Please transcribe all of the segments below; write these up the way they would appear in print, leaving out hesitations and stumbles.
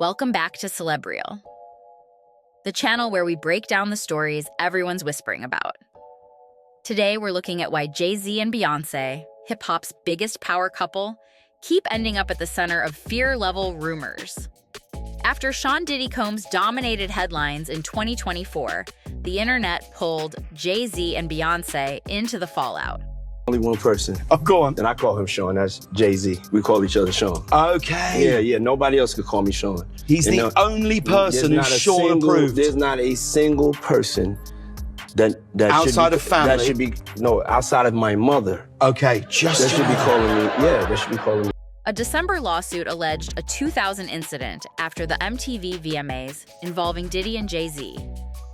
Welcome back to Celebrial, the channel where we break down the stories everyone's whispering about. Today, we're looking at why Jay-Z and Beyoncé, hip-hop's biggest power couple, keep ending up at the center of fear-level rumors. After Sean Diddy Combs dominated headlines in 2024, the internet pulled Jay-Z and Beyoncé into the fallout. Only one person. Oh, go on. And I call him Sean. That's Jay-Z. We call each other Sean. Okay. Yeah. Nobody else could call me Sean. He's the only person who's Sean approved. There's not a single person that outside should be, of family. That should be outside of my mother. Okay, just that should be calling me. Yeah, that should be calling me. A December lawsuit alleged a 2000 incident after the MTV VMAs involving Diddy and Jay-Z.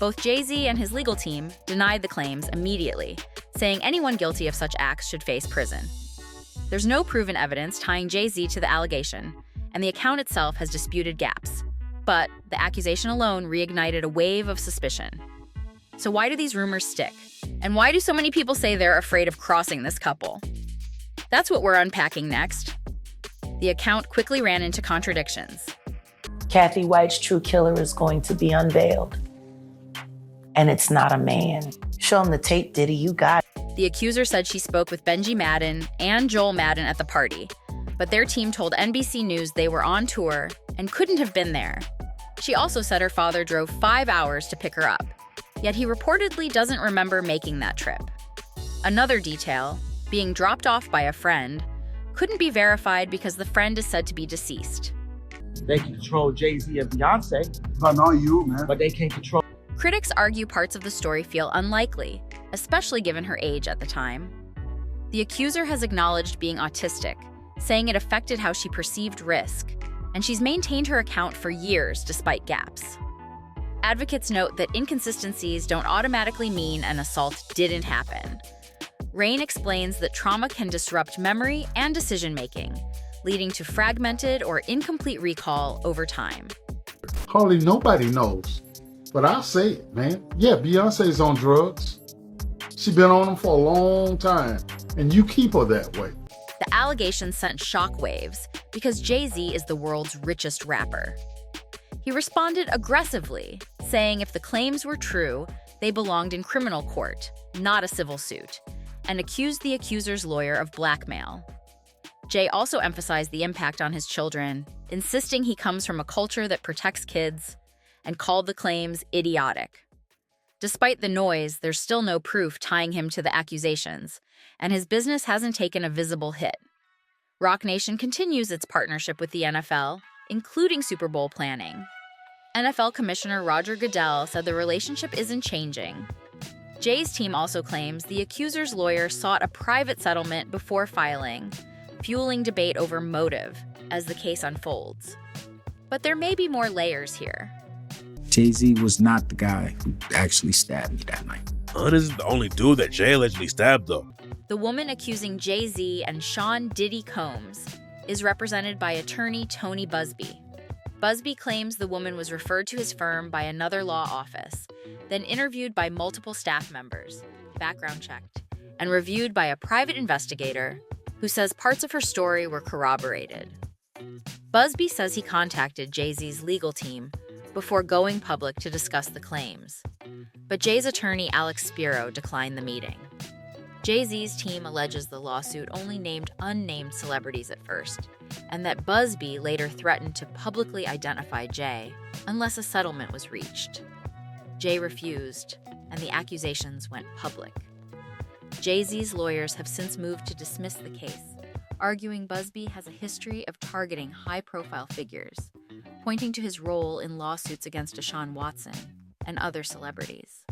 Both Jay-Z and his legal team denied the claims immediately, saying anyone guilty of such acts should face prison. There's no proven evidence tying Jay-Z to the allegation, and the account itself has disputed gaps. But the accusation alone reignited a wave of suspicion. So why do these rumors stick? And why do so many people say they're afraid of crossing this couple? That's what we're unpacking next. The account quickly ran into contradictions. Kathy White's true killer is going to be unveiled. And it's not a man. Show him the tape, Diddy, you got it. The accuser said she spoke with Benji Madden and Joel Madden at the party, but their team told NBC News they were on tour and couldn't have been there. She also said her father drove 5 hours to pick her up, yet he reportedly doesn't remember making that trip. Another detail, being dropped off by a friend, couldn't be verified because the friend is said to be deceased. They can control Jay-Z and Beyoncé. I know you, man. But they can't control. Critics argue parts of the story feel unlikely, especially given her age at the time. The accuser has acknowledged being autistic, saying it affected how she perceived risk, and she's maintained her account for years despite gaps. Advocates note that inconsistencies don't automatically mean an assault didn't happen. Rain explains that trauma can disrupt memory and decision-making, leading to fragmented or incomplete recall over time. Hardly nobody knows, but I'll say it, man. Yeah, Beyonce's on drugs. She's been on them for a long time, and you keep her that way. The allegations sent shockwaves because Jay-Z is the world's richest rapper. He responded aggressively, saying if the claims were true, they belonged in criminal court, not a civil suit, and accused the accuser's lawyer of blackmail. Jay also emphasized the impact on his children, insisting he comes from a culture that protects kids, and called the claims idiotic. Despite the noise, there's still no proof tying him to the accusations, and his business hasn't taken a visible hit. Roc Nation continues its partnership with the NFL, including Super Bowl planning. NFL Commissioner Roger Goodell said the relationship isn't changing. Jay's team also claims the accuser's lawyer sought a private settlement before filing, fueling debate over motive as the case unfolds. But there may be more layers here. Jay-Z was not the guy who actually stabbed me that night. This isn't the only dude that Jay allegedly stabbed, though. The woman accusing Jay-Z and Sean Diddy Combs is represented by attorney Tony Busby. Busby claims the woman was referred to his firm by another law office, then interviewed by multiple staff members, background checked, and reviewed by a private investigator who says parts of her story were corroborated. Busby says he contacted Jay-Z's legal team before going public to discuss the claims, but Jay's attorney Alex Spiro declined the meeting. Jay-Z's team alleges the lawsuit only named unnamed celebrities at first, and that Busby later threatened to publicly identify Jay unless a settlement was reached. Jay refused, and the accusations went public. Jay-Z's lawyers have since moved to dismiss the case, arguing Busby has a history of targeting high-profile figures, pointing to his role in lawsuits against Deshaun Watson and other celebrities.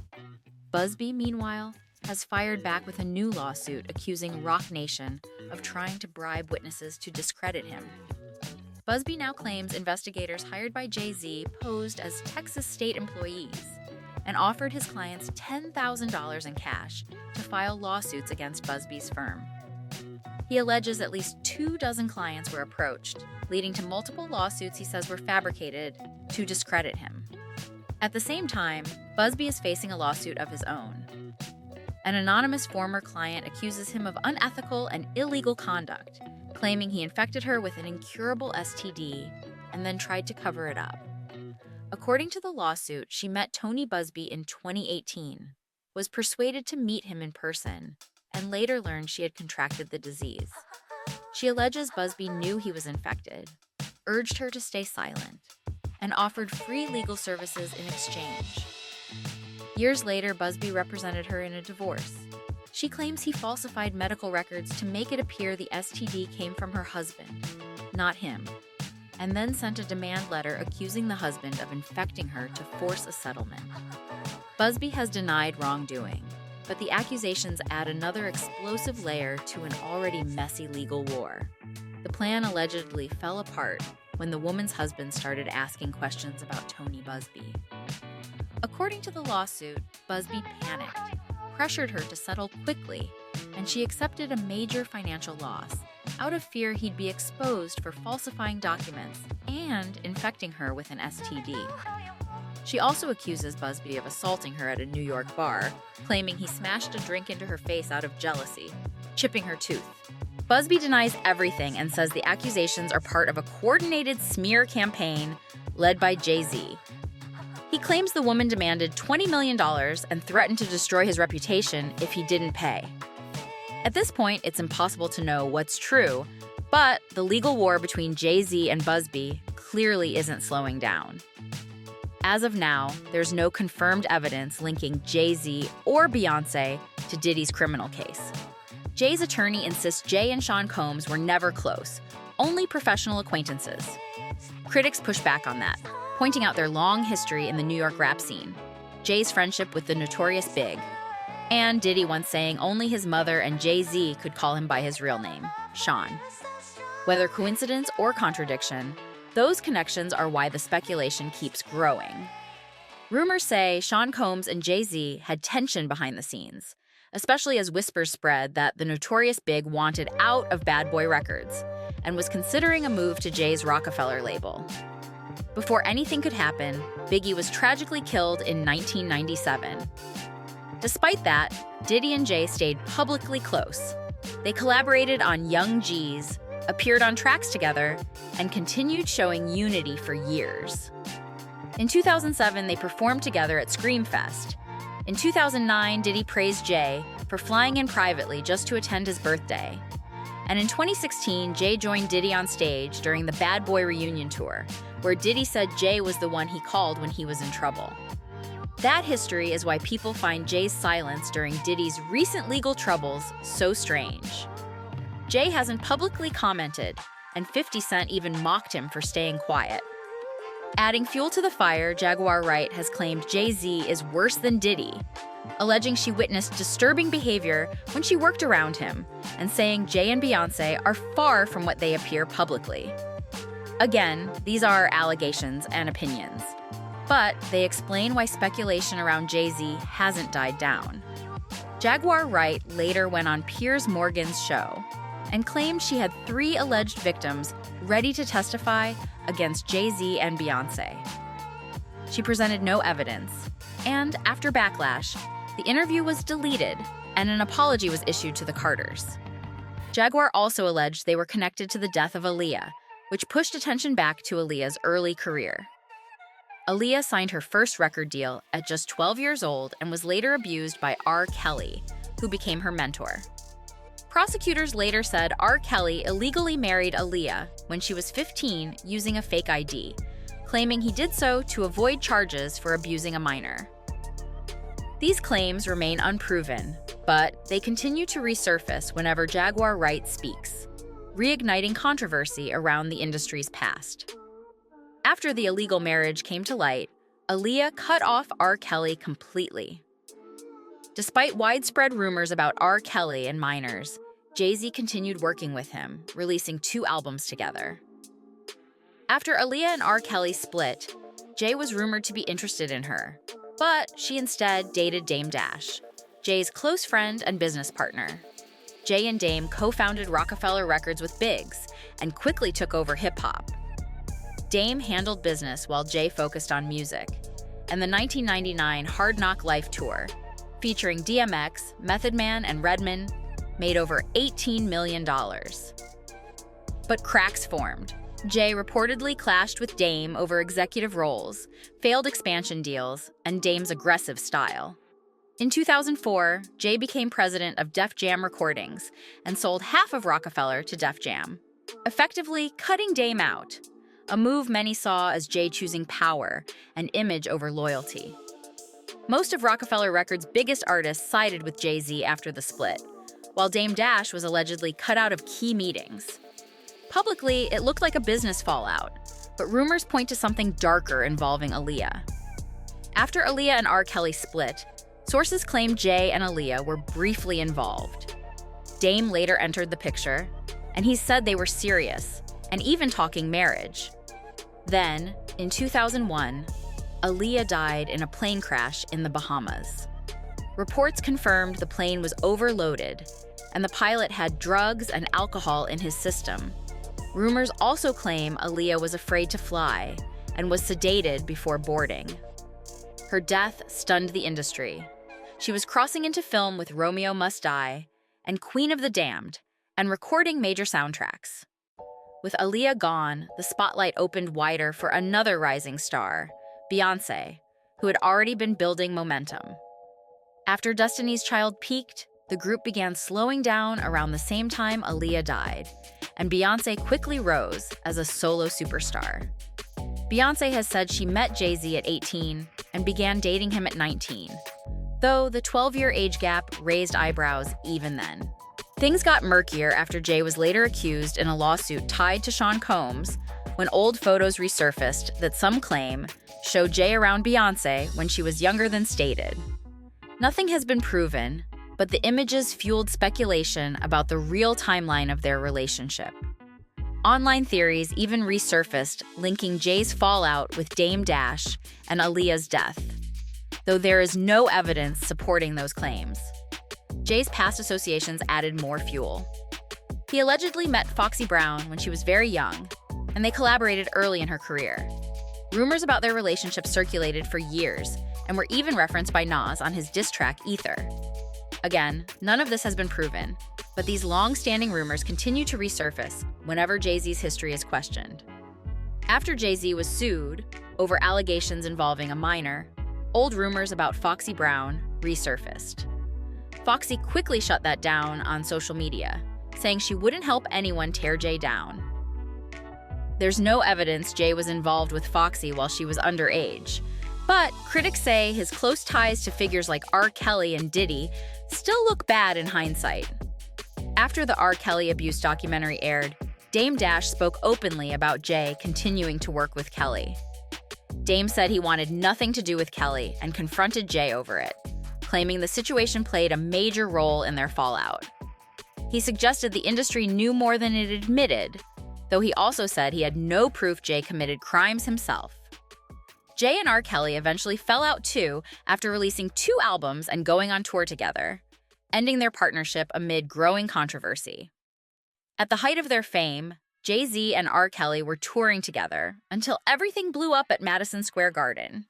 Busby, meanwhile, has fired back with a new lawsuit accusing Roc Nation of trying to bribe witnesses to discredit him. Busby now claims investigators hired by Jay-Z posed as Texas state employees and offered his clients $10,000 in cash to file lawsuits against Busby's firm. He alleges at least 24 clients were approached, leading to multiple lawsuits he says were fabricated to discredit him. At the same time, Busby is facing a lawsuit of his own. An anonymous former client accuses him of unethical and illegal conduct, claiming he infected her with an incurable STD and then tried to cover it up. According to the lawsuit, she met Tony Busby in 2018, was persuaded to meet him in person, and later learned she had contracted the disease. She alleges Busby knew he was infected, urged her to stay silent, and offered free legal services in exchange. Years later, Busby represented her in a divorce. She claims he falsified medical records to make it appear the STD came from her husband, not him, and then sent a demand letter accusing the husband of infecting her to force a settlement. Busby has denied wrongdoing, but the accusations add another explosive layer to an already messy legal war. The plan allegedly fell apart when the woman's husband started asking questions about Tony Busby. According to the lawsuit, Busby panicked, pressured her to settle quickly, and she accepted a major financial loss out of fear he'd be exposed for falsifying documents and infecting her with an STD. She also accuses Busby of assaulting her at a New York bar, claiming he smashed a drink into her face out of jealousy, chipping her tooth. Busby denies everything and says the accusations are part of a coordinated smear campaign led by Jay-Z. He claims the woman demanded $20 million and threatened to destroy his reputation if he didn't pay. At this point, it's impossible to know what's true, but the legal war between Jay-Z and Busby clearly isn't slowing down. As of now, there's no confirmed evidence linking Jay-Z or Beyoncé to Diddy's criminal case. Jay's attorney insists Jay and Sean Combs were never close, only professional acquaintances. Critics push back on that, pointing out their long history in the New York rap scene, Jay's friendship with the notorious Big, and Diddy once saying only his mother and Jay-Z could call him by his real name, Sean. Whether coincidence or contradiction, those connections are why the speculation keeps growing. Rumors say Sean Combs and Jay-Z had tension behind the scenes, especially as whispers spread that the notorious Big wanted out of Bad Boy Records and was considering a move to Jay's Rockefeller label. Before anything could happen, Biggie was tragically killed in 1997. Despite that, Diddy and Jay stayed publicly close. They collaborated on Young G's, appeared on tracks together, and continued showing unity for years. In 2007, they performed together at Screamfest. In 2009, Diddy praised Jay for flying in privately just to attend his birthday. And in 2016, Jay joined Diddy on stage during the Bad Boy reunion tour, where Diddy said Jay was the one he called when he was in trouble. That history is why people find Jay's silence during Diddy's recent legal troubles so strange. Jay hasn't publicly commented, and 50 Cent even mocked him for staying quiet. Adding fuel to the fire, Jaguar Wright has claimed Jay-Z is worse than Diddy, alleging she witnessed disturbing behavior when she worked around him, and saying Jay and Beyoncé are far from what they appear publicly. Again, these are allegations and opinions, but they explain why speculation around Jay-Z hasn't died down. Jaguar Wright later went on Piers Morgan's show and claimed she had 3 alleged victims ready to testify against Jay-Z and Beyoncé. She presented no evidence, and after backlash, the interview was deleted and an apology was issued to the Carters. Jaguar also alleged they were connected to the death of Aaliyah, which pushed attention back to Aaliyah's early career. Aaliyah signed her first record deal at just 12 years old and was later abused by R. Kelly, who became her mentor. Prosecutors later said R. Kelly illegally married Aaliyah when she was 15 using a fake ID, claiming he did so to avoid charges for abusing a minor. These claims remain unproven, but they continue to resurface whenever Jaguar Wright speaks, reigniting controversy around the industry's past. After the illegal marriage came to light, Aaliyah cut off R. Kelly completely. Despite widespread rumors about R. Kelly and minors, Jay-Z continued working with him, releasing 2 albums together. After Aaliyah and R. Kelly split, Jay was rumored to be interested in her, but she instead dated Dame Dash, Jay's close friend and business partner. Jay and Dame co-founded Rockefeller Records with Biggs and quickly took over hip-hop. Dame handled business while Jay focused on music, and the 1999 Hard Knock Life tour, featuring DMX, Method Man, and Redman, made over $18 million. But cracks formed. Jay reportedly clashed with Dame over executive roles, failed expansion deals, and Dame's aggressive style. In 2004, Jay became president of Def Jam Recordings and sold half of Rockefeller to Def Jam, effectively cutting Dame out, a move many saw as Jay choosing power and image over loyalty. Most of Rockefeller Records' biggest artists sided with Jay-Z after the split, while Dame Dash was allegedly cut out of key meetings. Publicly, it looked like a business fallout, but rumors point to something darker involving Aaliyah. After Aaliyah and R. Kelly split, sources claim Jay and Aaliyah were briefly involved. Dame later entered the picture, and he said they were serious, and even talking marriage. Then, in 2001, Aaliyah died in a plane crash in the Bahamas. Reports confirmed the plane was overloaded, and the pilot had drugs and alcohol in his system. Rumors also claim Aaliyah was afraid to fly and was sedated before boarding. Her death stunned the industry. She was crossing into film with Romeo Must Die and Queen of the Damned and recording major soundtracks. With Aaliyah gone, the spotlight opened wider for another rising star, Beyoncé, who had already been building momentum. After Destiny's Child peaked, the group began slowing down around the same time Aaliyah died, and Beyoncé quickly rose as a solo superstar. Beyoncé has said she met Jay-Z at 18 and began dating him at 19, though the 12-year age gap raised eyebrows even then. Things got murkier after Jay was later accused in a lawsuit tied to Sean Combs when old photos resurfaced that some claim showed Jay around Beyoncé when she was younger than stated. Nothing has been proven, but the images fueled speculation about the real timeline of their relationship. Online theories even resurfaced linking Jay's fallout with Dame Dash and Aaliyah's death, though there is no evidence supporting those claims. Jay's past associations added more fuel. He allegedly met Foxy Brown when she was very young, and they collaborated early in her career. Rumors about their relationship circulated for years and were even referenced by Nas on his diss track Ether. Again, none of this has been proven, but these long-standing rumors continue to resurface whenever Jay-Z's history is questioned. After Jay-Z was sued over allegations involving a minor, old rumors about Foxy Brown resurfaced. Foxy quickly shut that down on social media, saying she wouldn't help anyone tear Jay down. There's no evidence Jay was involved with Foxy while she was underage, but critics say his close ties to figures like R. Kelly and Diddy still look bad in hindsight. After the R. Kelly abuse documentary aired, Dame Dash spoke openly about Jay continuing to work with Kelly. Dame said he wanted nothing to do with Kelly and confronted Jay over it, claiming the situation played a major role in their fallout. He suggested the industry knew more than it admitted, though he also said he had no proof Jay committed crimes himself. Jay and R. Kelly eventually fell out too after releasing 2 albums and going on tour together, ending their partnership amid growing controversy. At the height of their fame, Jay-Z and R. Kelly were touring together until everything blew up at Madison Square Garden.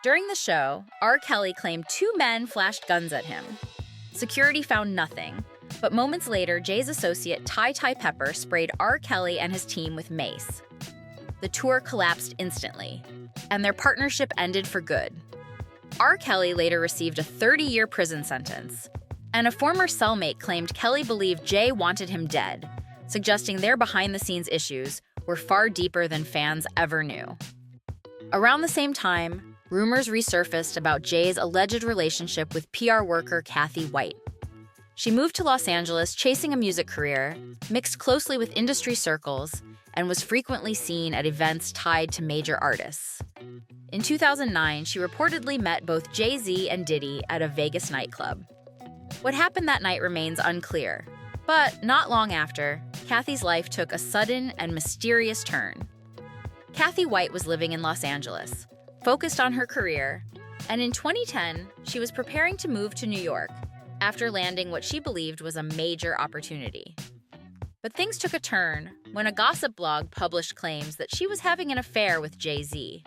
During the show, R. Kelly claimed 2 men flashed guns at him. Security found nothing, but moments later, Jay's associate Ty Pepper sprayed R. Kelly and his team with mace. The tour collapsed instantly, and their partnership ended for good. R. Kelly later received a 30-year prison sentence, and a former cellmate claimed Kelly believed Jay wanted him dead, suggesting their behind-the-scenes issues were far deeper than fans ever knew. Around the same time, rumors resurfaced about Jay's alleged relationship with PR worker Kathy White. She moved to Los Angeles chasing a music career, mixed closely with industry circles, and was frequently seen at events tied to major artists. In 2009, she reportedly met both Jay-Z and Diddy at a Vegas nightclub. What happened that night remains unclear, but not long after, Kathy's life took a sudden and mysterious turn. Kathy White was living in Los Angeles, focused on her career, and in 2010, she was preparing to move to New York after landing what she believed was a major opportunity. But things took a turn when a gossip blog published claims that she was having an affair with Jay-Z.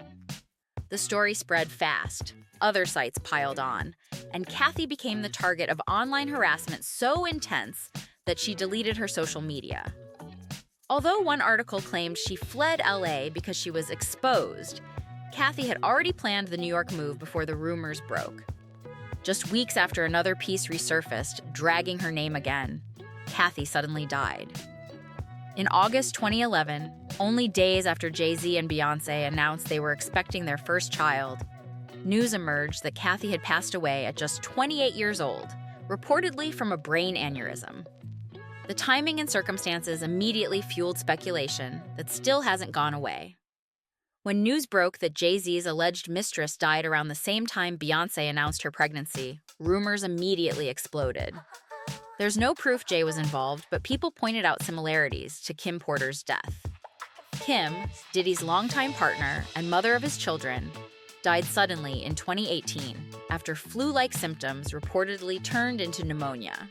The story spread fast, other sites piled on, and Kathy became the target of online harassment so intense that she deleted her social media. Although one article claimed she fled LA because she was exposed, Kathy had already planned the New York move before the rumors broke. Just weeks after another piece resurfaced, dragging her name again, Kathy suddenly died. In August 2011, only days after Jay-Z and Beyoncé announced they were expecting their first child, news emerged that Kathy had passed away at just 28 years old, reportedly from a brain aneurysm. The timing and circumstances immediately fueled speculation that still hasn't gone away. When news broke that Jay-Z's alleged mistress died around the same time Beyoncé announced her pregnancy, rumors immediately exploded. There's no proof Jay was involved, but people pointed out similarities to Kim Porter's death. Kim, Diddy's longtime partner and mother of his children, died suddenly in 2018 after flu-like symptoms reportedly turned into pneumonia.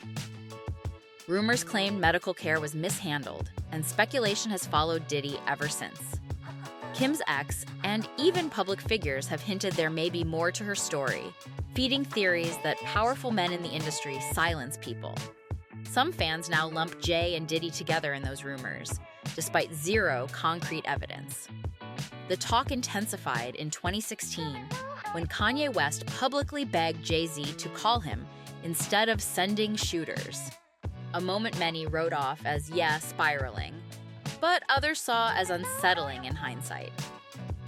Rumors claimed medical care was mishandled, and speculation has followed Diddy ever since. Kim's ex and even public figures have hinted there may be more to her story, feeding theories that powerful men in the industry silence people. Some fans now lump Jay and Diddy together in those rumors, despite zero concrete evidence. The talk intensified in 2016 when Kanye West publicly begged Jay-Z to call him instead of sending shooters, a moment many wrote off as, spiraling, but others saw as unsettling in hindsight.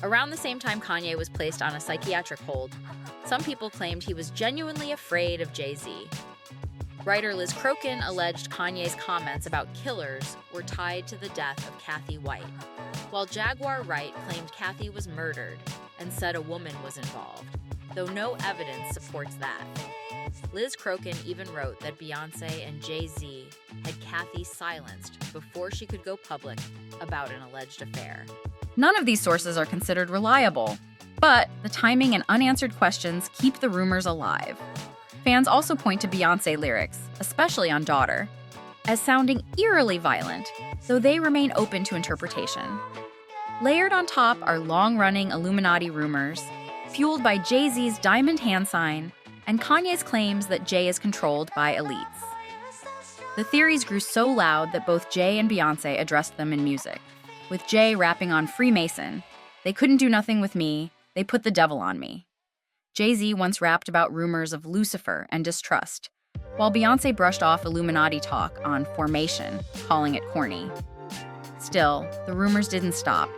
Around the same time Kanye was placed on a psychiatric hold, some people claimed he was genuinely afraid of Jay-Z. Writer Liz Crokin alleged Kanye's comments about killers were tied to the death of Kathy White, while Jaguar Wright claimed Kathy was murdered and said a woman was involved, though no evidence supports that. Liz Crokin even wrote that Beyoncé and Jay-Z had Kathy silenced before she could go public about an alleged affair. None of these sources are considered reliable, but the timing and unanswered questions keep the rumors alive. Fans also point to Beyoncé lyrics, especially on Daughter, as sounding eerily violent, though they remain open to interpretation. Layered on top are long-running Illuminati rumors, fueled by Jay-Z's diamond hand sign and Kanye's claims that Jay is controlled by elites. The theories grew so loud that both Jay and Beyoncé addressed them in music, with Jay rapping on Freemason, "They couldn't do nothing with me, they put the devil on me." Jay-Z once rapped about rumors of Lucifer and distrust, while Beyoncé brushed off Illuminati talk on Formation, calling it corny. Still, the rumors didn't stop.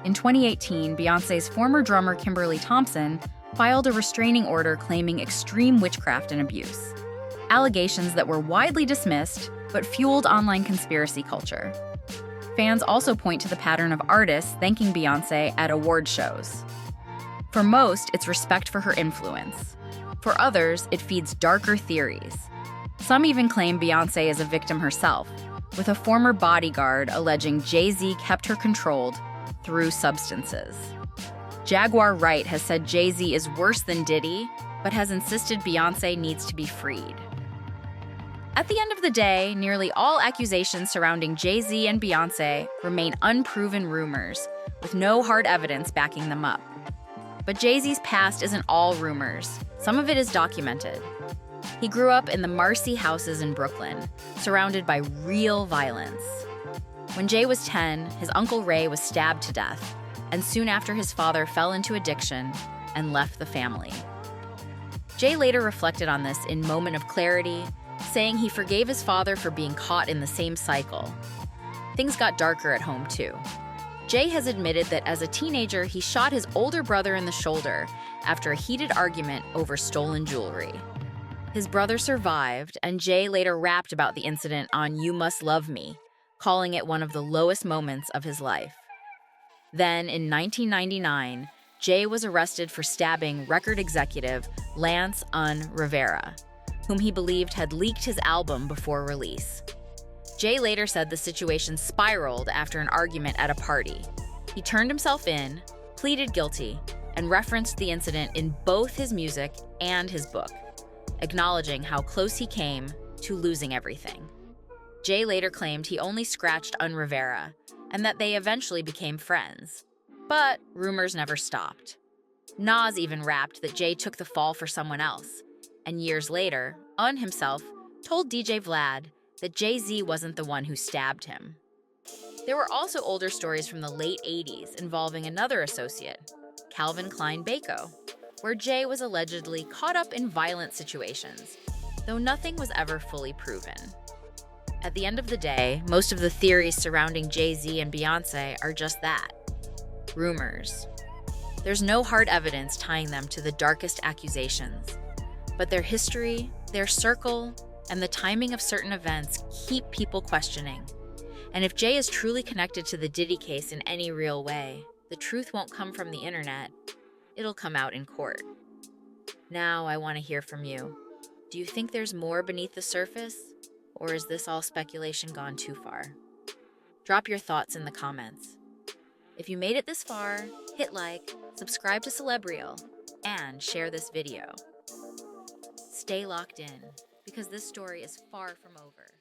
In 2018, Beyoncé's former drummer Kimberly Thompson filed a restraining order claiming extreme witchcraft and abuse, allegations that were widely dismissed but fueled online conspiracy culture. Fans also point to the pattern of artists thanking Beyoncé at award shows. For most, it's respect for her influence. For others, it feeds darker theories. Some even claim Beyoncé is a victim herself, with a former bodyguard alleging Jay-Z kept her controlled through substances. Jaguar Wright has said Jay-Z is worse than Diddy, but has insisted Beyoncé needs to be freed. At the end of the day, nearly all accusations surrounding Jay-Z and Beyoncé remain unproven rumors, with no hard evidence backing them up. But Jay-Z's past isn't all rumors. Some of it is documented. He grew up in the Marcy houses in Brooklyn, surrounded by real violence. When Jay was 10, his uncle Ray was stabbed to death, and soon after his father fell into addiction and left the family. Jay later reflected on this in Moment of Clarity, saying he forgave his father for being caught in the same cycle. Things got darker at home, too. Jay has admitted that as a teenager, he shot his older brother in the shoulder after a heated argument over stolen jewelry. His brother survived, and Jay later rapped about the incident on You Must Love Me, calling it one of the lowest moments of his life. Then, in 1999, Jay was arrested for stabbing record executive Lance Rivera, whom he believed had leaked his album before release. Jay later said the situation spiraled after an argument at a party. He turned himself in, pleaded guilty, and referenced the incident in both his music and his book, acknowledging how close he came to losing everything. Jay later claimed he only scratched Rivera, and that they eventually became friends. But rumors never stopped. Nas even rapped that Jay took the fall for someone else, and years later, himself told DJ Vlad that Jay-Z wasn't the one who stabbed him. There were also older stories from the late 80s involving another associate, Calvin Klein Bako, where Jay was allegedly caught up in violent situations, though nothing was ever fully proven. At the end of the day, most of the theories surrounding Jay-Z and Beyoncé are just that, rumors. There's no hard evidence tying them to the darkest accusations, but their history, their circle, and the timing of certain events keep people questioning. And if Jay is truly connected to the Diddy case in any real way, the truth won't come from the internet, it'll come out in court. Now I want to hear from you. Do you think there's more beneath the surface? Or is this all speculation gone too far? Drop your thoughts in the comments. If you made it this far, hit like, subscribe to Celebrio, and share this video. Stay locked in, because this story is far from over.